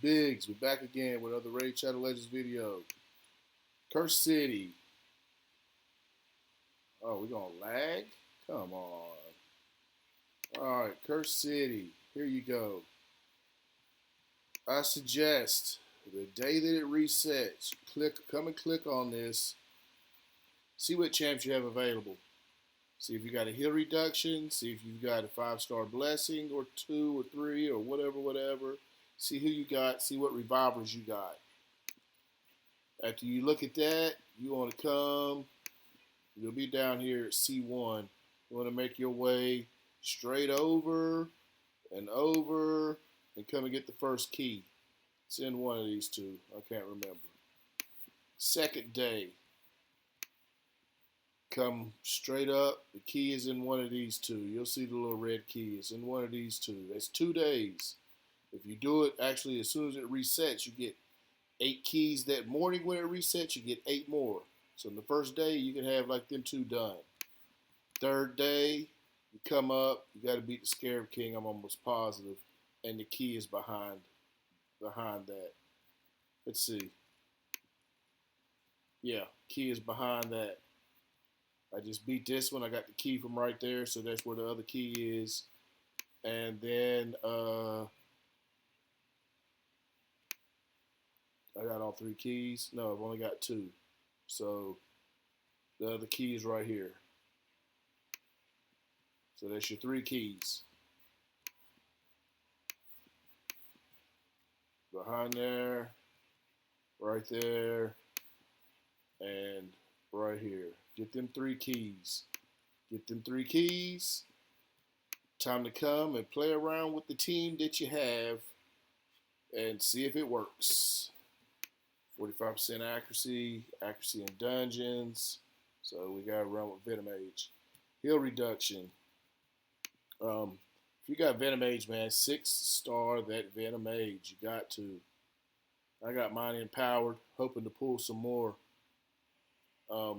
Biggs, we're back again with another Raid Shadow Legends video. Curse City. Oh, we gonna lag? Come on. Alright, Curse City. Here you go. I suggest the day that it resets, come and click on this. See what champs you have available. See if you got a heal reduction. See if you've got a 5-star blessing or 2 or 3 or whatever. See who you got. See what revivers you got. After you look at that, you want to come. You'll be down here at C1. You want to make your way straight over and come and get the first key. It's in one of these two. I can't remember. Second day. Come straight up. The key is in one of these two. You'll see the little red key. It's in one of these two. That's 2 days. If you do it, actually, as soon as it resets, you get 8 keys that morning. When it resets, you get 8 more. So in the first day, you can have like them 2 done. Third day, you come up, you got to beat the Scarab King, I'm almost positive, and the key is behind that. Let's see. Yeah, key is behind that. I just beat this one. I got the key from right there, so that's where the other key is. And then I got all 3 keys. No, I've only got 2. So the other key is right here. So that's your 3 keys. Behind there, right there, and right here. Get them 3 keys. Get them 3 keys. Time to come and play around with the team that you have and see if it works. 45% accuracy in dungeons. So we got to run with Venom Age. Heal reduction. If you got Venom Age, man, 6-star that Venom Age. You got to. I got mine empowered, hoping to pull some more. We're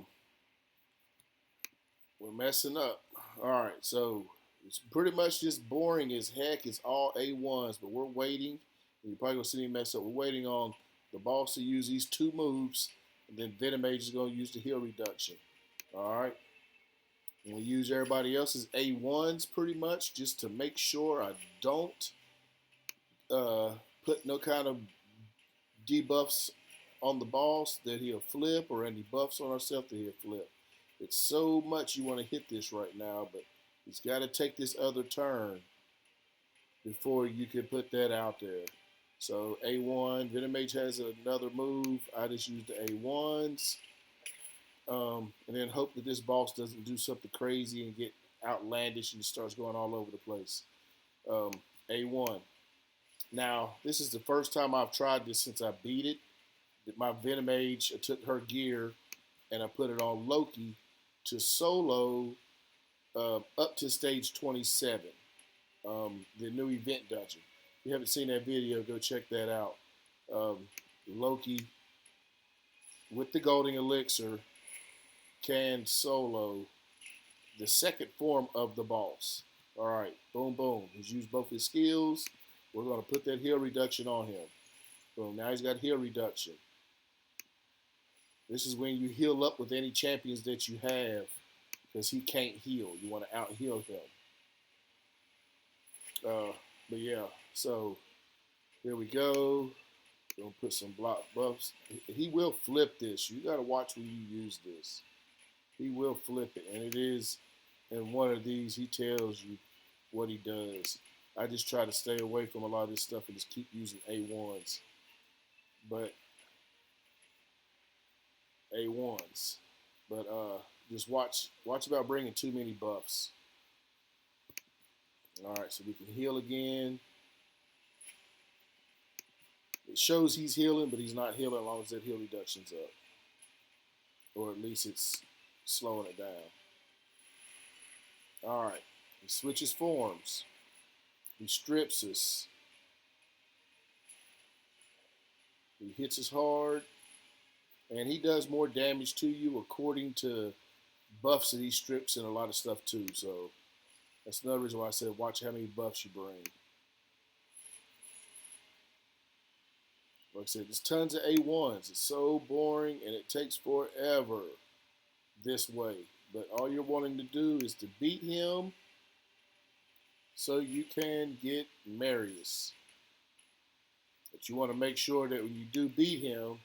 messing up. All right, so it's pretty much just boring as heck. It's all A1s, but we're waiting. You're probably going to see me mess up. We're waiting on the boss to use these 2 moves, and then Venom Age is going to use the heal reduction. All right. And we use everybody else's A1s pretty much just to make sure I don't put no kind of debuffs on the boss that he'll flip or any buffs on ourselves that he'll flip. It's so much you want to hit this right now, but he's got to take this other turn before you can put that out there. So A1, Venom Mage has another move. I just use the A1s. And then hope that this boss doesn't do something crazy and get outlandish and starts going all over the place. A1. Now, this is the first time I've tried this since I beat it. My Venom Age, I took her gear and I put it on Loki to solo up to stage 27, the new event dungeon. If you haven't seen that video, go check that out. Loki with the Golden Elixir can solo the second form of the boss. All right, boom, boom. He's used both his skills. We're going to put that heal reduction on him. Boom, now he's got heal reduction. This is when you heal up with any champions that you have because he can't heal. You want to out-heal him. But yeah, so here we go. Gonna put some block buffs. He will flip this. You got to watch when you use this. He will flip it, and it is in one of these. He tells you what he does. I just try to stay away from a lot of this stuff and just keep using A1s. But A1s. But just watch about bringing too many buffs. All right, so we can heal again. It shows he's healing, but he's not healing as long as that heal reduction's up. Or at least it's slowing it down. All right, he switches forms. He strips us. He hits us hard. And he does more damage to you according to buffs that he strips and a lot of stuff too. So that's another reason why I said watch how many buffs you bring. Like I said, there's tons of A1s. It's so boring and it takes forever this way. But all you're wanting to do is to beat him so you can get Marius. But you want to make sure that when you do beat him,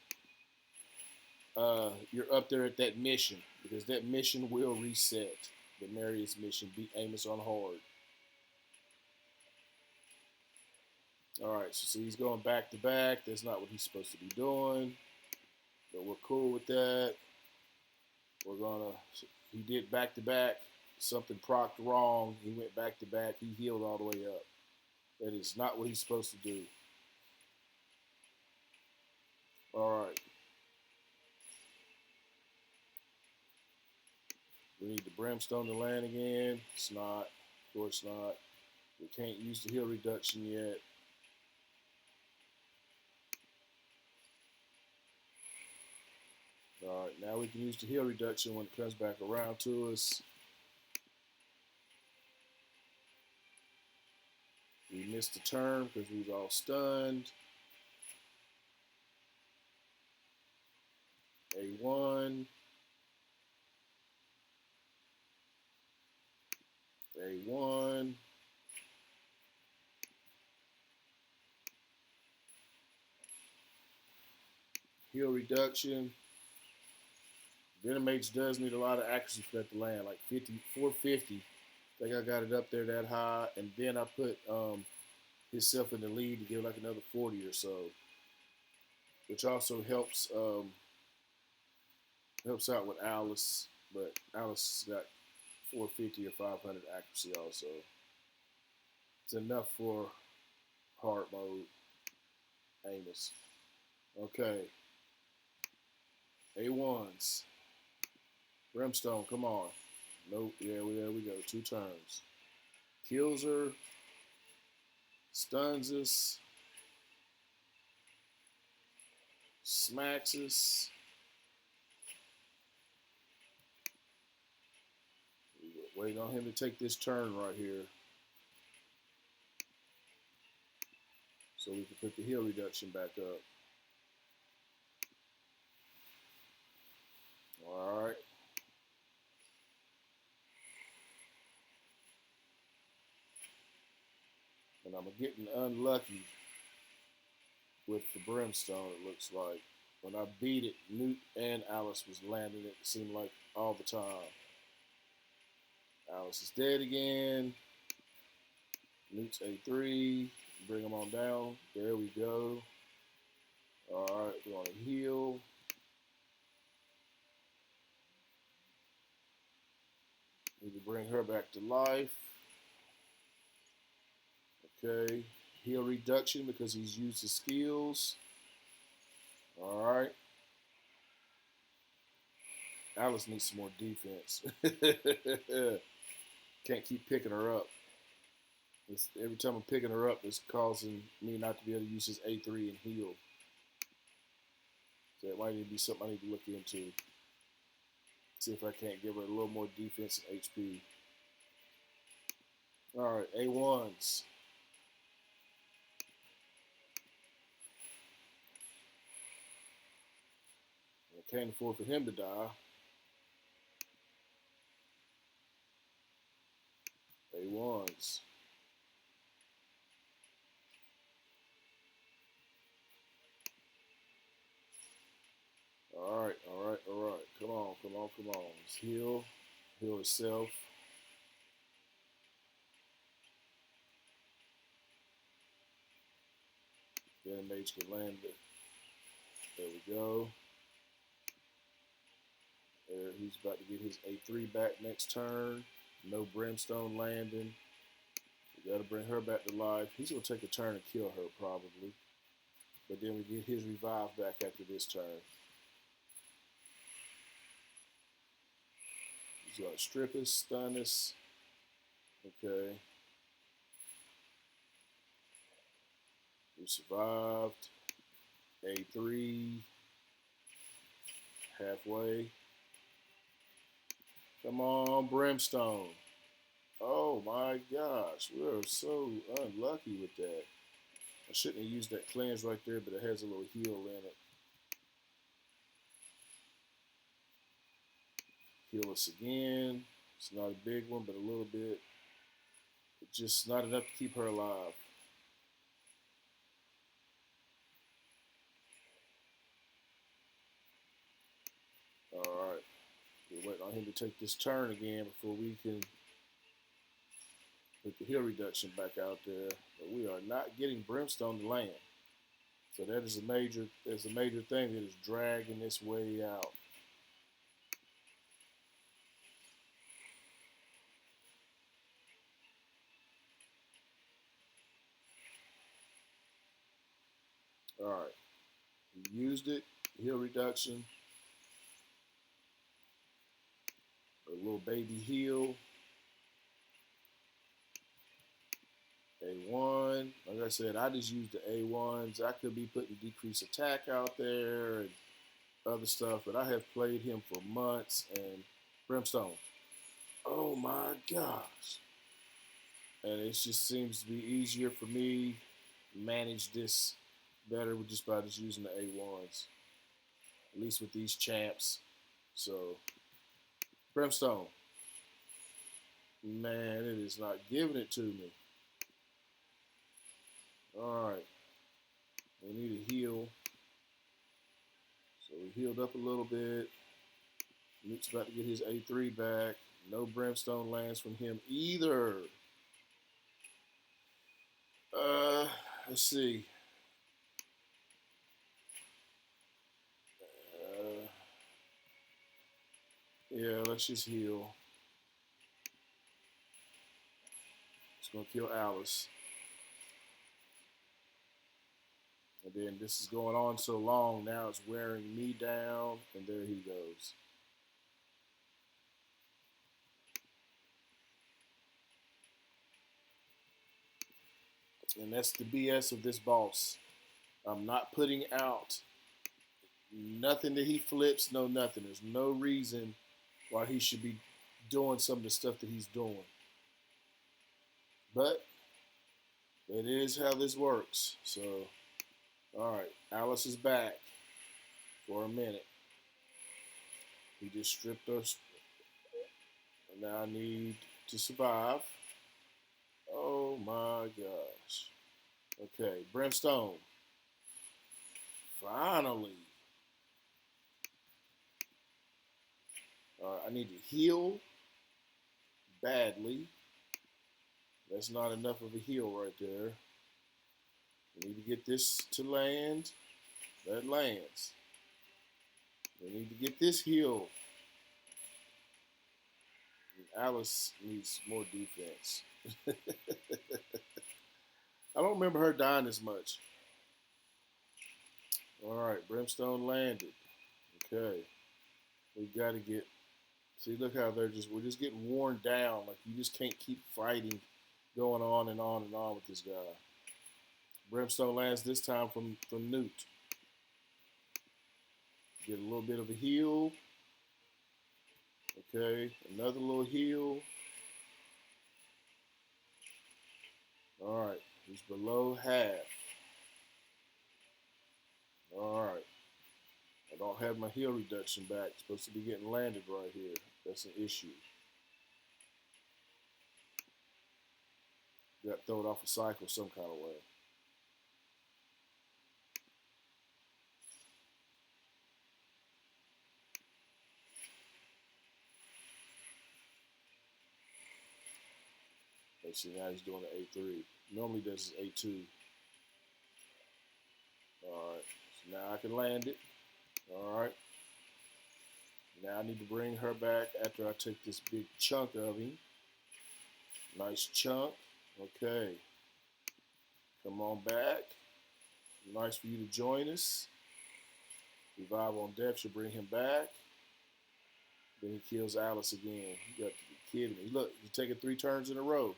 you're up there at that mission because that mission will reset. The Marius mission, beat Amos on hard. All right, so see, he's going back to back. That's not what he's supposed to be doing, but we're cool with that. We're gonna. He did back to back. Something procced wrong. He went back to back. He healed all the way up. That is not what he's supposed to do. All right. We need the brimstone to land again. It's not. Of course not. We can't use the heal reduction yet. All right, now we can use the heal reduction when it comes back around to us. We missed the turn because we was all stunned. A1. A1. Heal reduction. Venomage does need a lot of accuracy for that to land, like 450. I think I got it up there that high, and then I put himself in the lead to give like another 40 or so, which also helps out with Alice, but Alice got 450 or 500 accuracy also. It's enough for hard mode. Amos. Okay. A1s. Brimstone, come on. Nope. Yeah, there we go. 2 turns. Kills her. Stuns us. Smacks us. Waiting on him to take this turn right here. So we can put the heal reduction back up. Alright. And I'm getting unlucky with the brimstone, it looks like. When I beat it, Newt and Alice was landing it, seemed like all the time. Alice is dead again. Newt's A3. Bring him on down. There we go. Alright, we want to heal. Need to bring her back to life. Okay. Heal reduction because he's used his skills. Alright. Alice needs some more defense. Can't keep picking her up. Every time I'm picking her up, it's causing me not to be able to use his A3 and heal. So it might need to be something I need to look into. See if I can't give her a little more defense and HP. Alright, A1s. I can't afford for him to die. A1s. Alright. Come on. Let's heal. Heal itself. Then mage can land it. There we go. There, he's about to get his A3 back next turn. No brimstone landing. We gotta bring her back to life. He's gonna take a turn and kill her probably. But then we get his revive back after this turn. He's gonna strip us, stun us. Okay. We survived. A3. Halfway. Come on, brimstone. Oh my gosh, we're so unlucky with that. I shouldn't have used that cleanse right there, but it has a little heel in it. Heal us again. It's not a big one, but a little bit. It's just not enough to keep her alive. Alright. We're waiting on him to take this turn again before we can put the heal reduction back out there. But we are not getting Brimstone to land. So that is a major thing that is dragging this way out. Alright. We used it. Heal reduction. A little baby heal. A1. Like I said, I just used the A1s. I could be putting decreased attack out there and other stuff, but I have played him for months. And Brimstone. Oh my gosh. And it just seems to be easier for me to manage this better just by just using the A1s. At least with these champs. So, Brimstone. Man, it is not giving it to me. Alright. We need a heal. So we healed up a little bit. Luke's about to get his A3 back. No Brimstone lands from him either. Let's see. Yeah, let's just heal. It's gonna kill Alice. And then this is going on so long, now it's wearing me down, and there he goes. And that's the BS of this boss. I'm not putting out nothing that he flips, no nothing. There's no reason why he should be doing some of the stuff that he's doing. But it is how this works. So, all right, Alice is back for a minute. He just stripped us. And now I need to survive. Oh my gosh. Okay, Brimstone. Finally. I need to heal badly. That's not enough of a heal right there. We need to get this to land. That lands. We need to get this heal. Alice needs more defense. I don't remember her dying as much. All right, Brimstone landed. Okay. We got to get. See, look how we're just getting worn down. Like you just can't keep fighting, going on and on and on with this guy. Brimstone lands this time from Newt. Get a little bit of a heal. Okay, another little heal. All right, he's below half. All right. I don't have my heal reduction back. It's supposed to be getting landed right here. That's an issue. Got to throw it off a cycle some kind of way. Let's see, now he's doing an A3. Normally does his A2. All right, so now I can land it. All right. Now I need to bring her back after I take this big chunk of him. Nice chunk. Okay. Come on back. Nice for you to join us. Revive on death should bring him back. Then he kills Alice again. You got to be kidding me. Look, he's taking 3 turns in a row.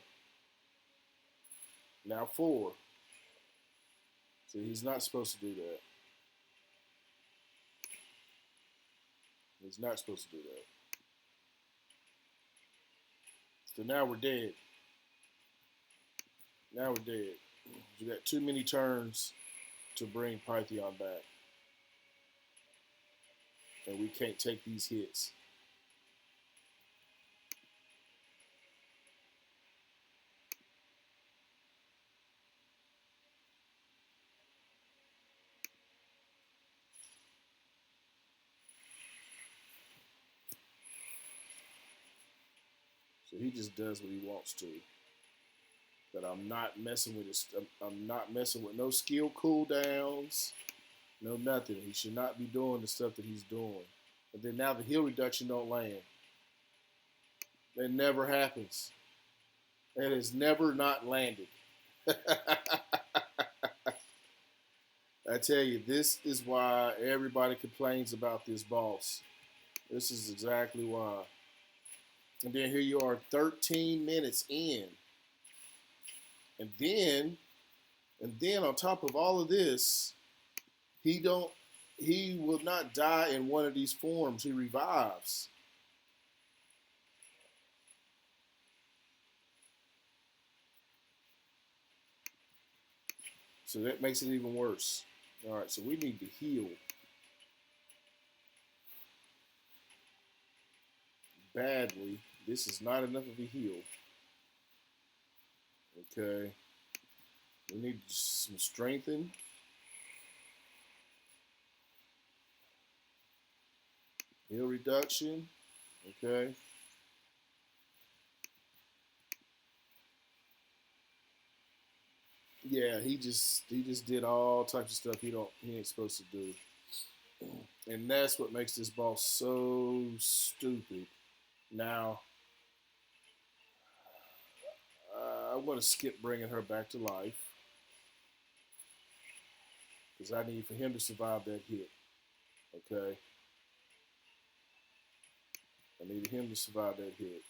Now 4. See, he's not supposed to do that. He's not supposed to do that. So now we're dead. Now we're dead. You got too many turns to bring Python back, and we can't take these hits. So he just does what he wants to. But I'm not messing with this. I'm not messing with no skill cooldowns, no nothing. He should not be doing the stuff that he's doing. And then now the heal reduction don't land. That never happens. It has never not landed. I tell you, this is why everybody complains about this boss. This is exactly why. And then here you are 13 minutes in. And then on top of all of this, he don't he will not die in one of these forms. He revives. So that makes it even worse. All right, so we need to heal badly. This is not enough of a heal. Okay. We need some strengthen. Heal reduction. Okay. Yeah, he just did all types of stuff he ain't supposed to do. And that's what makes this boss so stupid. Now, I'm going to skip bringing her back to life because I need for him to survive that hit. Okay, I need him to survive that hit.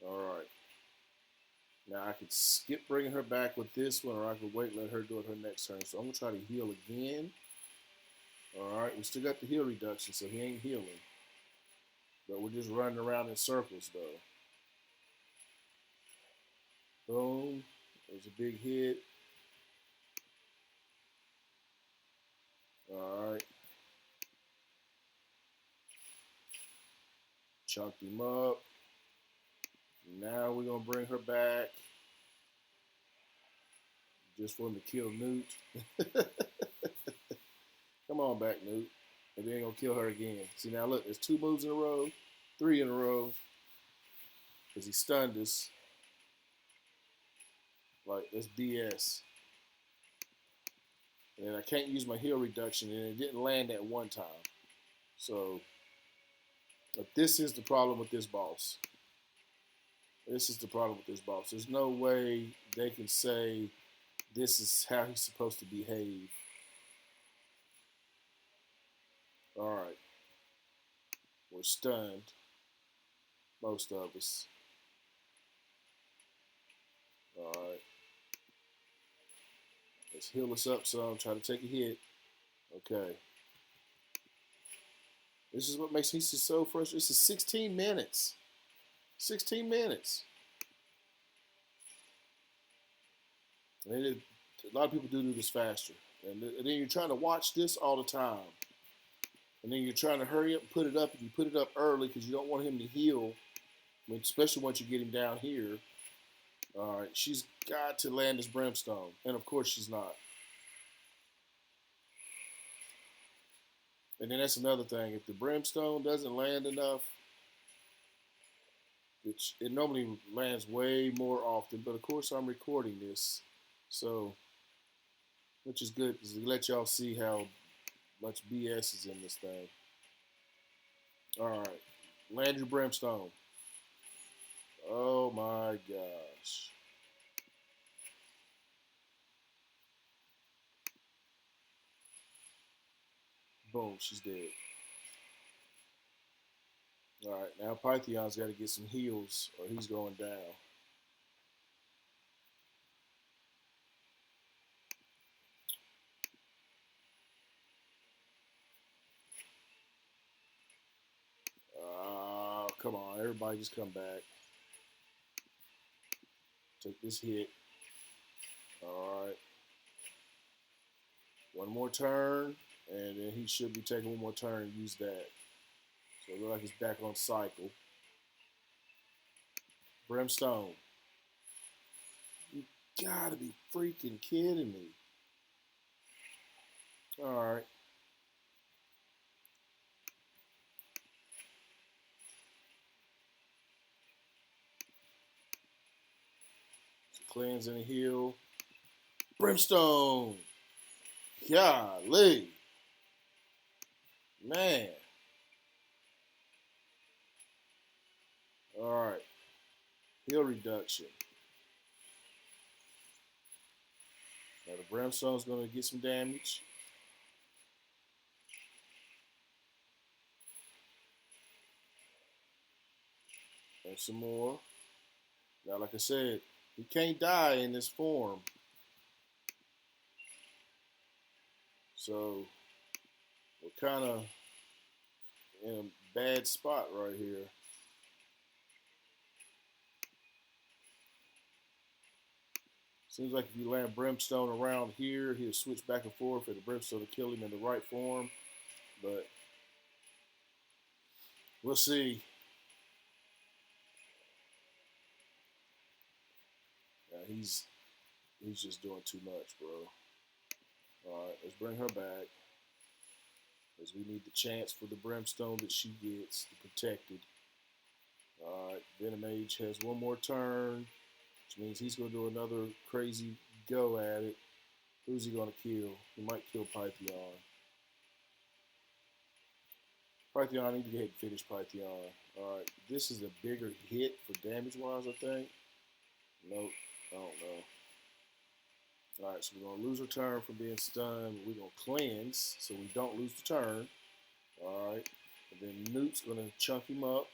All right. Now I could skip bringing her back with this one, or I could wait and let her do it her next turn. So I'm gonna try to heal again. All right, we still got the heal reduction, so he ain't healing. But we're just running around in circles, though. Boom. There's a big hit. All right. Chunked him up. Now we're going to bring her back. Just for him to kill Newt. Come on back, Newt. And then going to kill her again. See, now look, there's 2 moves in a row. 3 in a row. Because he stunned us. Like, that's BS. And I can't use my heal reduction, and it didn't land at one time. So, but this is the problem with this boss. This is the problem with this boss. There's no way they can say this is how he's supposed to behave. All right. We're stunned. Most of us. All right. Let's heal us up some. Try to take a hit. Okay. This is what makes he's just so frustrated. This is 16 minutes. 16 minutes. And a lot of people do this faster. And then you're trying to watch this all the time. And then you're trying to hurry up and put it up. And you put it up early because you don't want him to heal. I mean, especially once you get him down here. All right. She's got to land this brimstone. And of course she's not. And then that's another thing. If the brimstone doesn't land enough, which it normally lands way more often, but of course I'm recording this, so which is good because it let y'all see how much BS is in this thing. All right, land your brimstone. Oh my gosh. Boom, she's dead. All right, now Pythion's got to get some heals or he's going down. Everybody just come back. Take this hit. All right. One more turn, and then he should be taking one more turn and use that. So it looks like he's back on cycle. Brimstone. You gotta be freaking kidding me. All right. So cleanse and heal. Brimstone. Golly. Man. All right. Heal reduction. Now the Brimstone's going to get some damage. And some more. Now, like I said, he can't die in this form. So we're kind of in a bad spot right here. Seems like if you land Brimstone around here, he'll switch back and forth for the Brimstone to kill him in the right form. But we'll see. Yeah, he's just doing too much, bro. All right, let's bring her back. Because we need the chance for the Brimstone that she gets to protect it. All right, Venomage has one more turn, which means he's going to do another crazy go at it. Who's he going to kill? He might kill Pythion. Pythion, I need to go ahead and finish Pythion. All right, this is a bigger hit for damage-wise, I think. Nope, I don't know. All right, so we're going to lose our turn from being stunned. We're going to cleanse so we don't lose the turn. All right, and then Newt's going to chunk him up,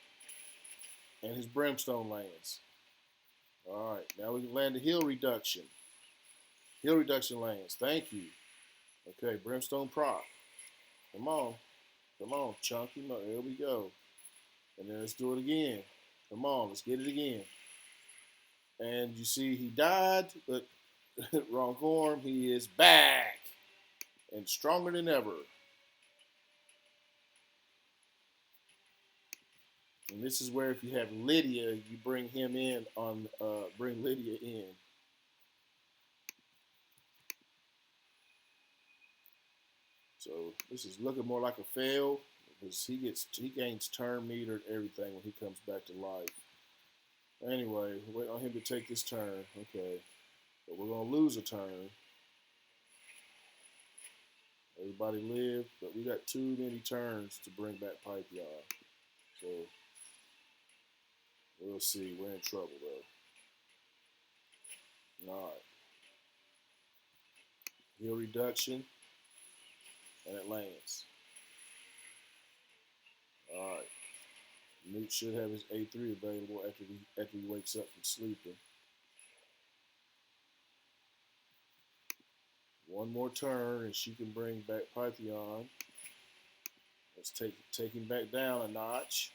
and his Brimstone lands. All right, now we can land the heal reduction. Heal reduction lands. Thank you. Okay, Brimstone proc. Come on. Come on, chunk him up. There we go. And then let's do it again. Come on, let's get it again. And you see he died, but wrong form. He is back and stronger than ever. And this is where if you have Lydia, you bring him in on bring Lydia in. So this is looking more like a fail because he gains turn meter and everything when he comes back to life. Anyway, wait on him to take this turn. Okay. But we're gonna lose a turn. Everybody live, but we got too many turns to bring back Pythion. So we'll see. We're in trouble though. Alright. Heal reduction. And it lands. Alright. Newt should have his A3 available after he wakes up from sleeping. One more turn and she can bring back Pythion. Let's take him back down a notch.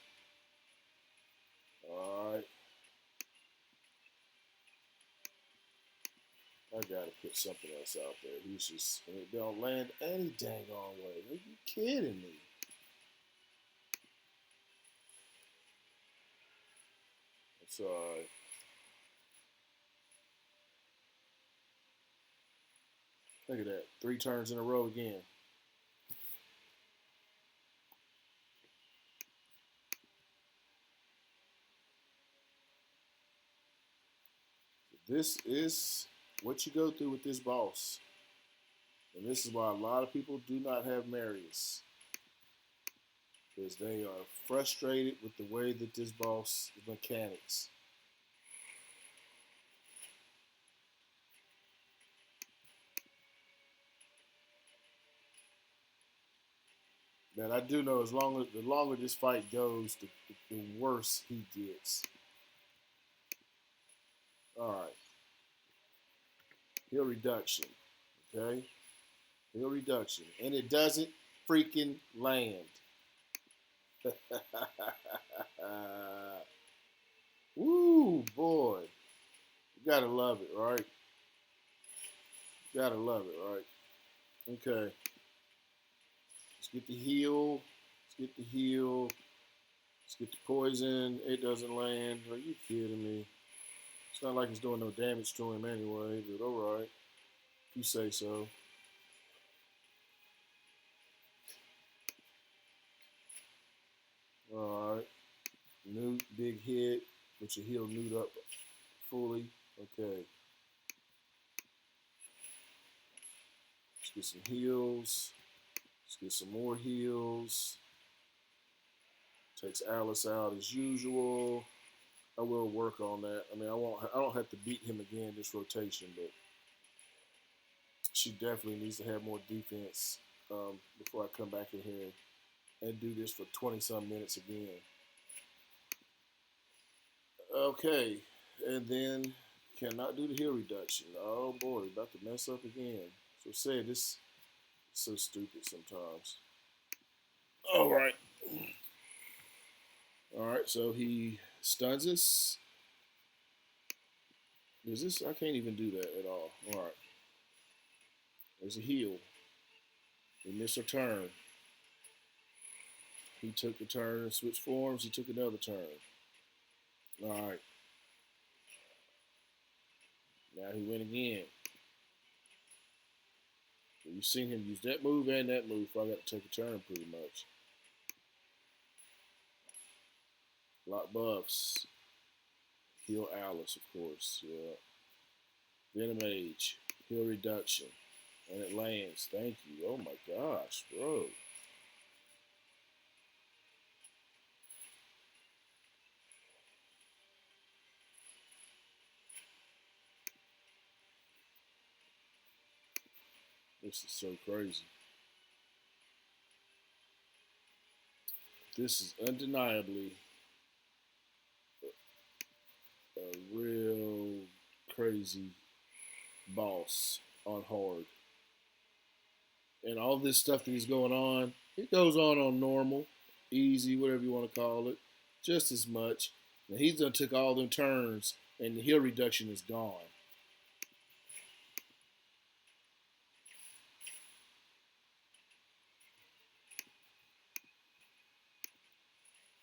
Alright. I gotta put something else out there. He's just, and it don't land any dang on way. Are you kidding me? It's alright. Look at that. 3 turns in a row again. This is what you go through with this boss. And this is why a lot of people do not have Marius. Because they are frustrated with the way that this boss mechanics. That I do know the longer this fight goes, the worse he gets. Alright. Heal reduction. Okay? Heal reduction. And it doesn't freaking land. Woo, boy. You gotta love it, right? You gotta love it, right? Okay. Let's get the heal. Let's get the heal. Let's get the poison. It doesn't land. Are you kidding me? It's not like it's doing no damage to him anyway, but alright. If you say so. Alright. Newt, big hit. But you heal Newt up fully. Okay. Let's get some heals. Let's get some more heals. Takes Alice out as usual. I will work on that. I mean, I won't. I don't have to beat him again this rotation, but she definitely needs to have more defense before I come back in here and do this for 20 some minutes again. Okay, and then cannot do the heal reduction. Oh boy, about to mess up again. So say this is so stupid sometimes. All right, all right. So he stuns us. Is this? I can't even do that at all. All right. There's a heal. We missed our turn. He took the turn and switched forms. He took another turn. All right. Now he went again. So you've seen him use that move and that move. So I got to take a turn pretty much. Lot buffs. Heal Alice, of course. Yeah. Venom Age. Heal reduction. And it lands. Thank you. Oh my gosh, bro. This is so crazy. This is undeniably a real crazy boss on hard. And all this stuff that is going on, it goes on normal, easy, whatever you want to call it, just as much. Now he's done took all them turns, and the heal reduction is gone.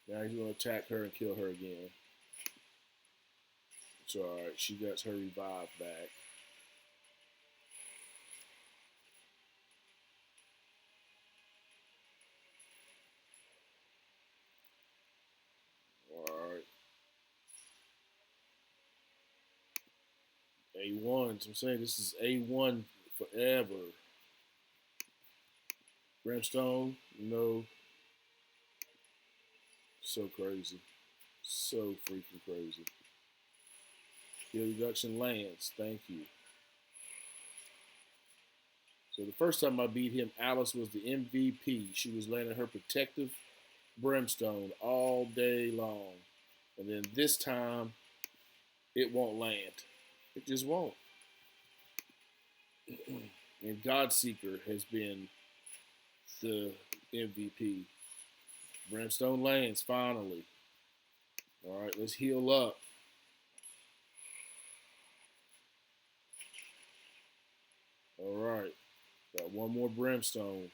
Now he's going to attack her and kill her again. It's all right. She got her revive back. All right. A1. I'm saying this is A1 forever. Brimstone, no. So crazy. So freaking crazy. Heal reduction lands. Thank you. So the first time I beat him, Alice was the MVP. She was landing her protective brimstone all day long. And then this time, it won't land. It just won't. And Godseeker has been the MVP. Brimstone lands finally. All right, let's heal up. All right, got one more brimstone.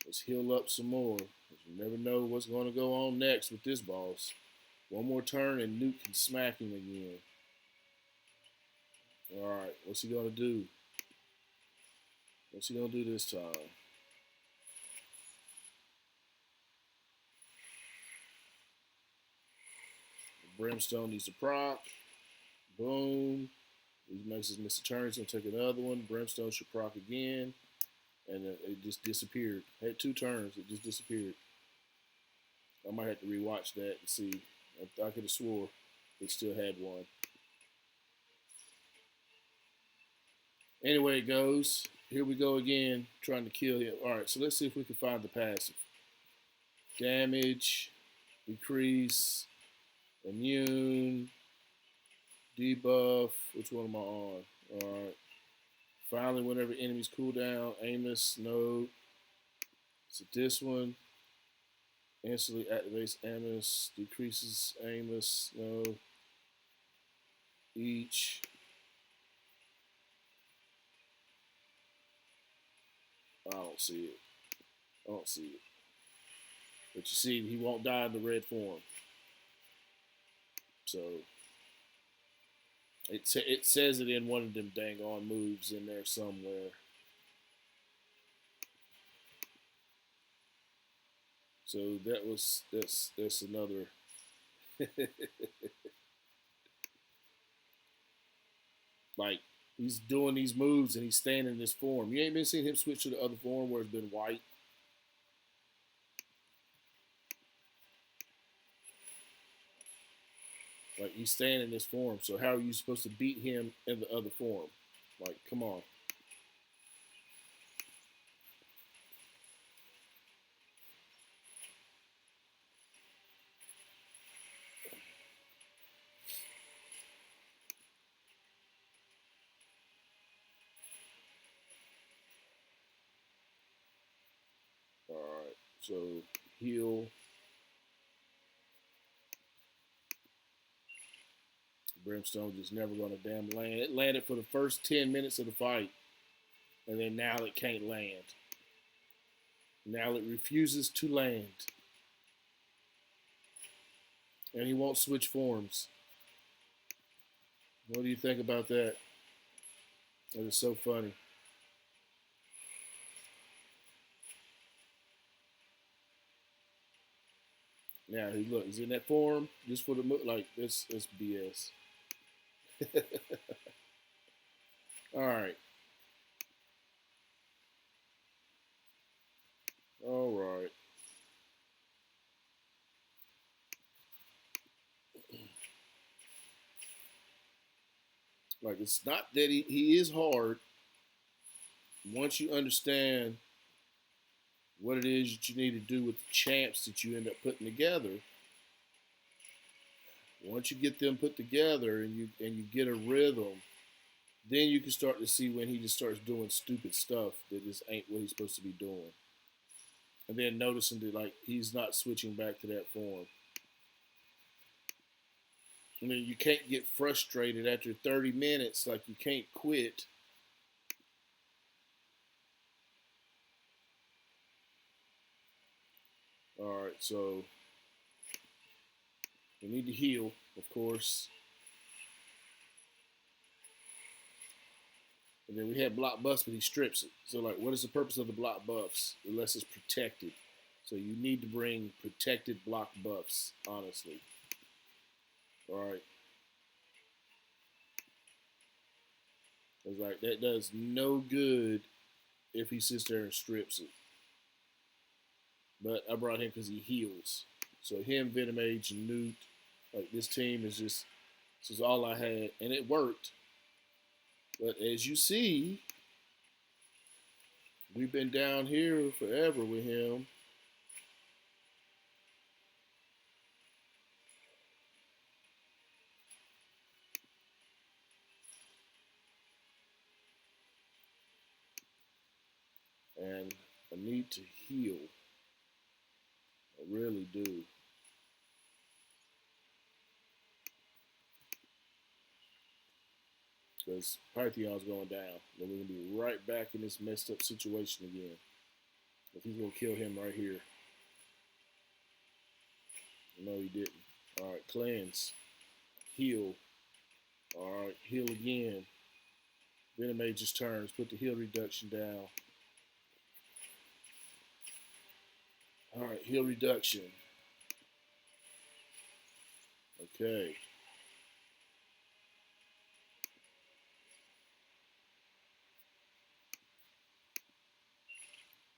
Let's heal up some more. You never know what's going to go on next with this boss. One more turn and Newt can smack him again. All right, what's he going to do? What's he going to do this time? Brimstone needs to proc. Boom. He makes his missed turn. He's going to take another one. Brimstone should proc again. And it just disappeared. Had two turns. It just disappeared. I might have to rewatch that and see. I could have swore it still had one. Anyway, it goes. Here we go again, trying to kill him. All right, so let's see if we can find the passive. Damage, decrease, immune, debuff. Which one am I on? All right. Finally, whenever enemies cool down, Amos, no. So this one. Instantly activates amuis, decreases amuis. No. Each. I don't see it. I don't see it. But you see, he won't die in the red form. So it says it in one of them dang on moves in there somewhere. So that's another. Like he's doing these moves and he's staying in this form. You ain't been seeing him switch to the other form where it's been white. Like he's staying in this form. So how are you supposed to beat him in the other form? Like, come on. All right. So heal. Brimstone just never gonna damn land. It landed for the first 10 minutes of the fight, and then now it can't land. Now it refuses to land, and he won't switch forms. What do you think about that? That is so funny. Now he look, he's in that form just for the like this BS. All right, all right. Like it's not that he is hard. Once you understand what it is that you need to do with the champs that you end up putting together, once you get them put together and you get a rhythm, then you can start to see when he just starts doing stupid stuff that just ain't what he's supposed to be doing. And then noticing that like he's not switching back to that form. I mean, you can't get frustrated after 30 minutes. Like you can't quit. All right, so we need to heal, of course. And then we had block buffs, but he strips it. So, like, what is the purpose of the block buffs unless it's protected? So you need to bring protected block buffs, honestly. All right. It's like that does no good if he sits there and strips it. But I brought him because he heals. So him, Venom Age, and Newt, like this team is just this is all I had, and it worked. But as you see, we've been down here forever with him. And I need to heal. I really do. Because Pythion's going down. Then we're going to be right back in this messed up situation again. If he's going to kill him right here. No, he didn't. All right, cleanse. Heal. All right, heal again. Venom Mage's turns. Put the heal reduction down. All right, heal reduction. Okay.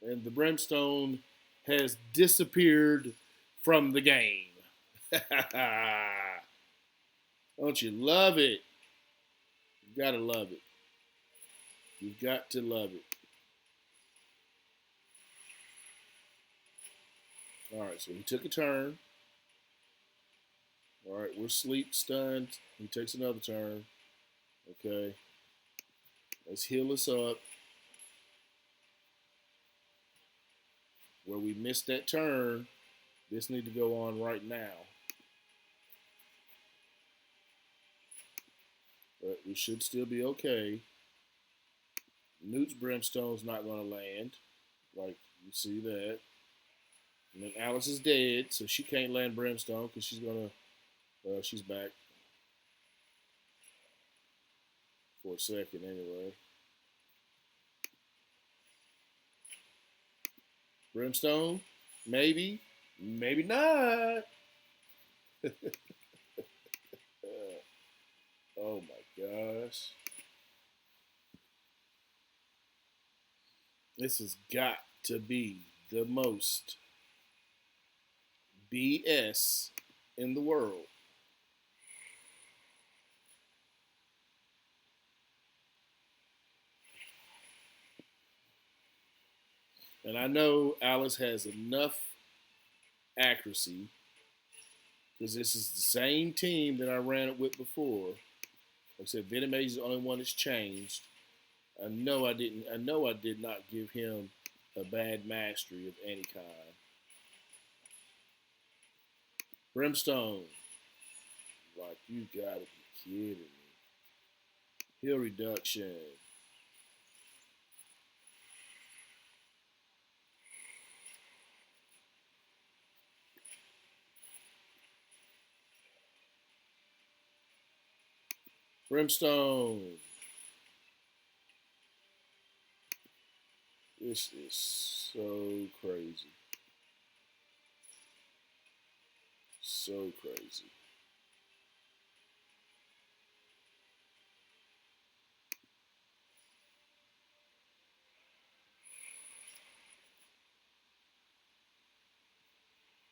And the Brimstone has disappeared from the game. Don't you love it? You gotta love it. You've got to love it. All right, so he took a turn. All right, we're sleep stunned. He takes another turn. Okay. Let's heal us up. Where we missed that turn, This need to go on right now. But we should still be okay. Newt's brimstone's not going to land. Like, you see that. And then Alice is dead, so she can't land brimstone because she's going to, she's back for a second anyway. Brimstone? Maybe. Maybe not. Oh my gosh. This has got to be the most BS in the world. And I know Alice has enough accuracy because this is the same team that I ran it with before. Like I said, Venomage is the only one that's changed. I know I didn't. I know I did not give him a bad mastery of any kind. Brimstone, like you gotta be kidding me. Heal reduction. Brimstone. This is so crazy. So crazy.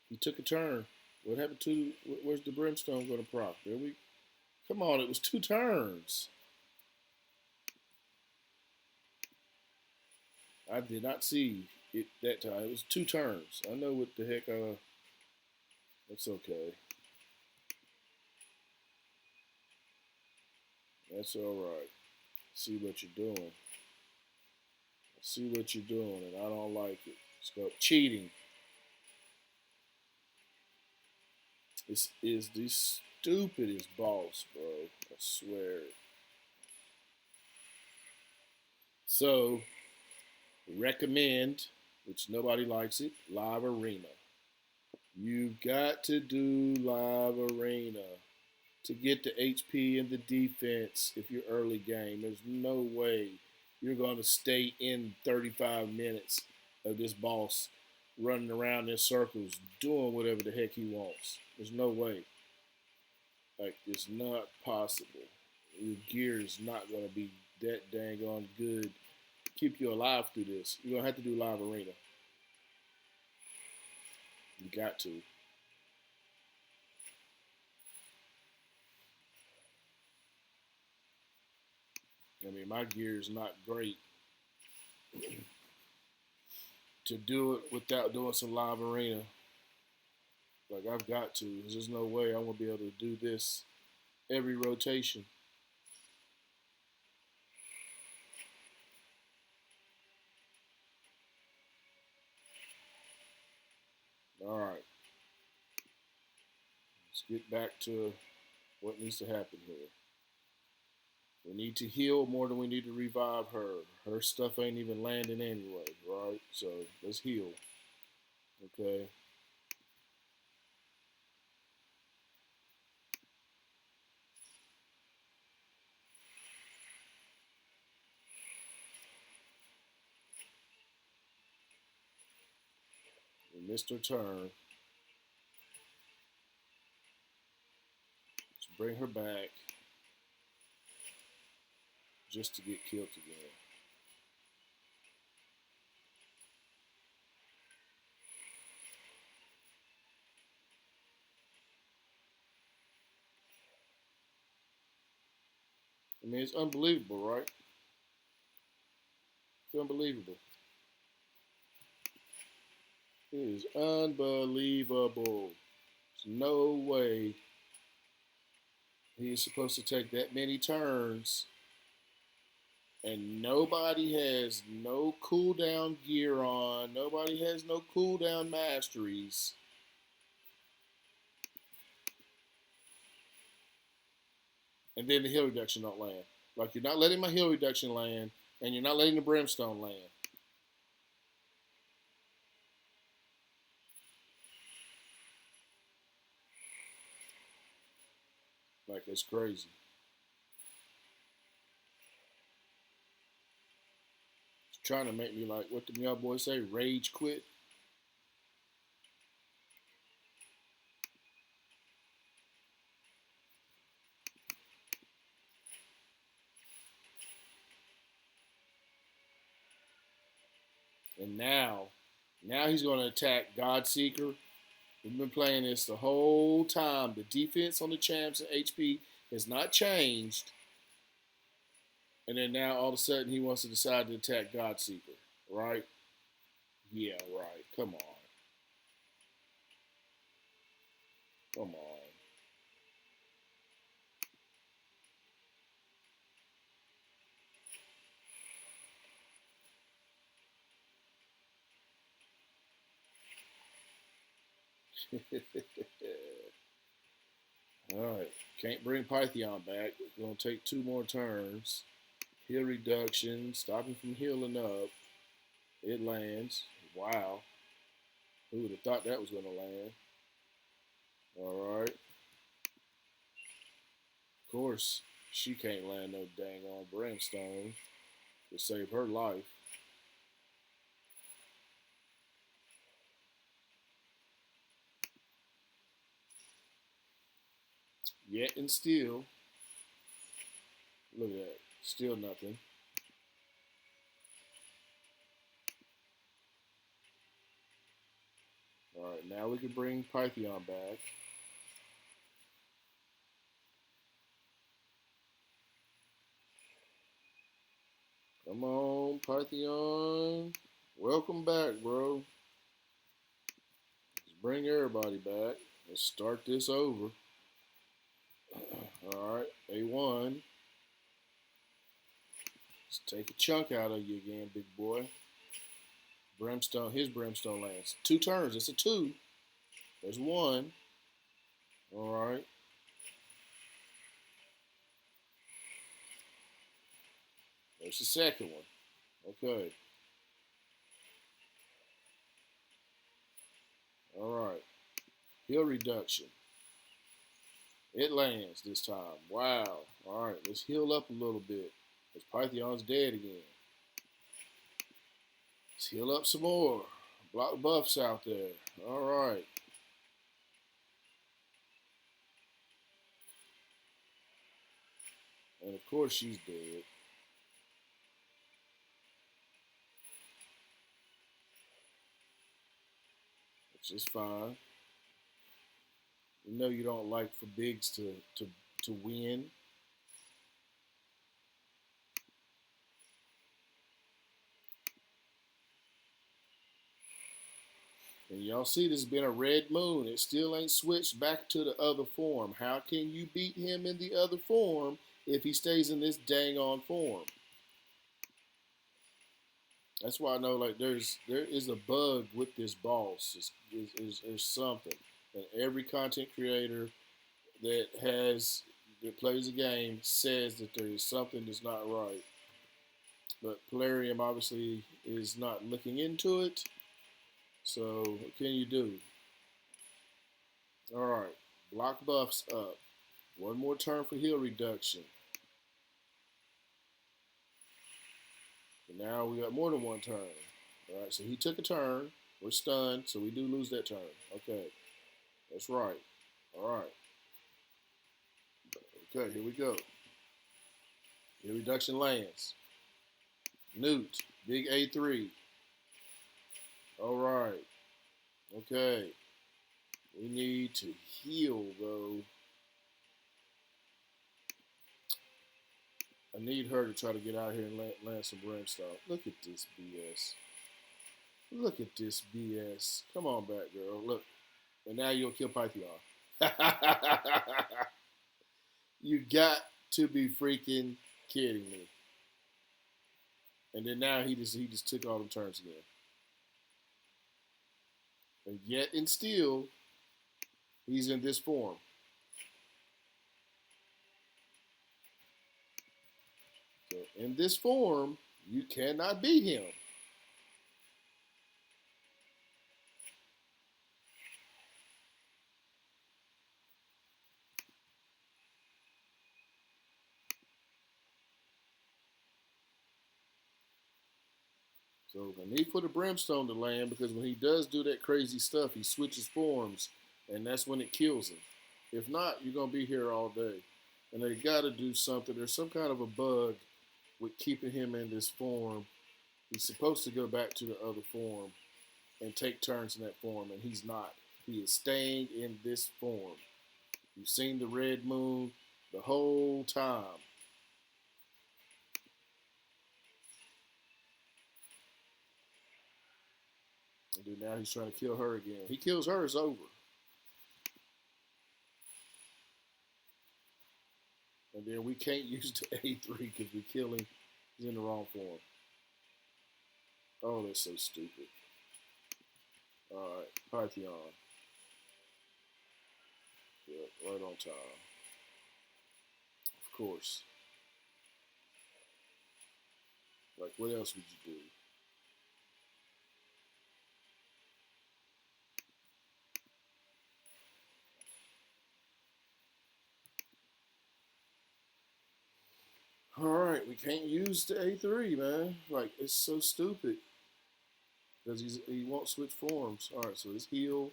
He took a turn. What happened to? Where's the brimstone going to proc? There we. Come on, it was 2 turns. I did not see it that time. It was 2 turns. I know what the heck. That's okay. That's all right. See what you're doing. See what you're doing, and I don't like it. It's called cheating. This is the stupidest boss, bro. I swear. So, recommend, which nobody likes it, live arena. You've got to do live arena to get the HP and the defense if you're early game. There's no way you're going to stay in 35 minutes of this boss running around in circles doing whatever the heck he wants. There's no way. Like, it's not possible. Your gear is not going to be that dang on good. Keep you alive through this. You're going to have to do live arena. You got to. I mean, my gear is not great to do it without doing some live arena. Like, I've got to. There's no way I'm going to be able to do this every rotation. All right. Let's get back to what needs to happen here. We need to heal more than we need to revive her. Her stuff ain't even landing anyway, right? So let's heal. Okay. We missed her turn. Let's bring her back just to get killed again. I mean, it's unbelievable, right? It's unbelievable. It is unbelievable. There's no way he's supposed to take that many turns and nobody has no cooldown gear on. Nobody has no cooldown masteries. and then the heal reduction don't land. Like you're not letting my heal reduction land, and you're not letting the brimstone land. Like it's crazy. It's trying to make me like what the young boys say, rage quit. And now he's going to attack Godseeker. We've been playing this the whole time. The defense on the champs and HP has not changed. And then now all of a sudden he wants to decide to attack Godseeker, right? Yeah, right. Come on. Come on. All right. Can't bring Pythion back. It's going to take 2 more turns. Heal reduction. Stop him from healing up. It lands. Wow. Who would have thought that was going to land? All right. Of course, she can't land no dang on brimstone to save her life. Yet and still, look at that. Still nothing. All right, now we can bring Pythion back. Come on, Pythion. Welcome back, bro. Let's bring everybody back. Let's start this over. All right, A1. Let's take a chunk out of you again, big boy. Brimstone, his brimstone lands. 2 turns. It's a 2. There's 1. All right. There's the second one. Okay. All right. Heal reduction. It lands this time. Wow. All right. Let's heal up a little bit. Because Pythion's dead again. Let's heal up some more. Block buffs out there. All right. And of course she's dead. Which is fine. You know you don't like for bigs to win. And y'all see this has been a red moon. It still ain't switched back to the other form. How can you beat him in the other form if he stays in this dang on form? That's why I know like there is a bug with this boss. There's something. And every content creator that plays a game says that there is something that's not right. But Polarium obviously is not looking into it. So what can you do? All right, block buffs up. 1 more turn for heal reduction. And now we got more than 1 turn. All right, so he took a turn. We're stunned, so we do lose that turn. Okay, that's right. All right. Okay, here we go. Heal reduction lands. Newt, big A3. All right. Okay. We need to heal, though. I need her to try to get out here and land some brimstone. Look at this BS. Look at this BS. Come on back, girl. Look. And now you'll kill Pythion. You got to be freaking kidding me. And then now he just took all them turns again. And yet and still, he's in this form. So in this form, you cannot beat him. So the need for the brimstone to land, because when he does do that crazy stuff, he switches forms, and that's when it kills him. If not, you're gonna be here all day. And they got to do something. There's some kind of a bug with keeping him in this form. He's supposed to go back to the other form and take turns in that form, and he's not. He is staying in this form. You've seen the red moon the whole time. And then now he's trying to kill her again. He kills her, it's over. And then we can't use the A3 because we kill him. He's in the wrong form. Oh, that's so stupid. All right, Python. Yep, right on time. Of course. Like, what else would you do? All right, we can't use the A3, man. Like, it's so stupid because he won't switch forms. All right, so it's heal,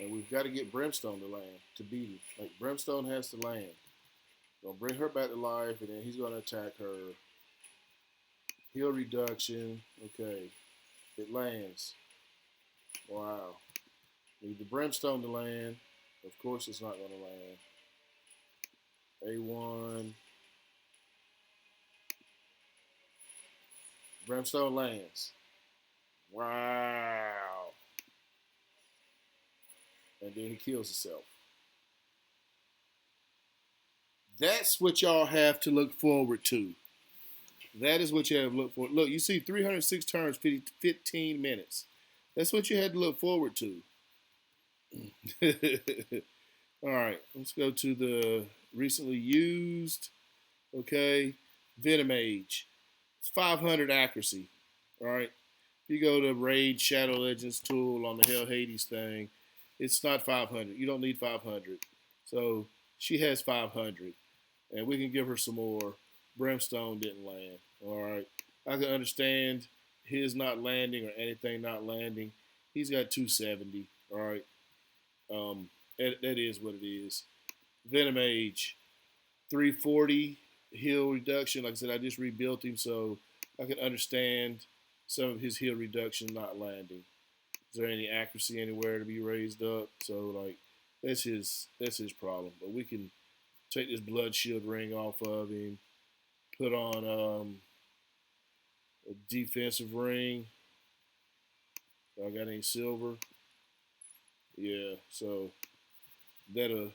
and we've got to get Brimstone to land to beat him. Like, Brimstone has to land. Gonna bring her back to life, and then he's gonna attack her. Heal reduction. Okay, it lands. Wow. Need the Brimstone to land. Of course, it's not gonna land. A1. Brimstone lands. Wow. And then he kills himself. That's what y'all have to look forward to. That is what you have to look for. Look, you see 306 turns, 15 minutes. That's what you had to look forward to. All right, let's go to the recently used. Okay, Venom Age. It's 500 accuracy. All right. If you go to Raid Shadow Legends tool on the Hell Hades thing, it's not 500. You don't need 500. So she has 500. And we can give her some more. Brimstone didn't land. All right. I can understand his not landing or anything not landing. He's got 270. All right. That is what it is. Venom Age, 340 heal reduction. Like I said, I just rebuilt him, so I can understand some of his heal reduction not landing. Is there any accuracy anywhere to be raised up? So like that's his problem. But we can take this blood shield ring off of him, put on a defensive ring. I got any silver? Yeah, so that'll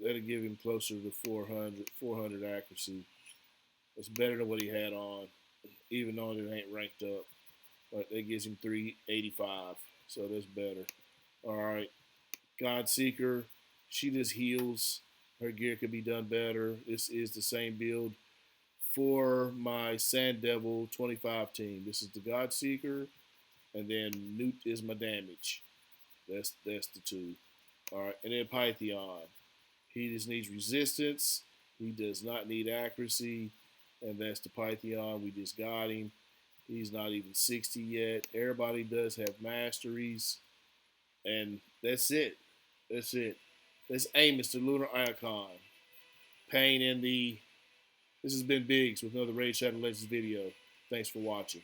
that'll give him closer to 400 accuracy. That's better than what he had on, even though it ain't ranked up. But that gives him 385, so that's better. All right, Godseeker, she just heals. Her gear could be done better. This is the same build for my Sand Devil 25 team. This is the Godseeker, and then Newt is my damage. That's the two. All right, and then Python. He just needs resistance. He does not need accuracy, and that's the Python. We just got him. He's not even 60 yet. Everybody does have masteries, and that's it. That's it. That's Amos, the Lunar Icon. Pain in the. This has been Biggs with another Raid Shadow Legends video. Thanks for watching.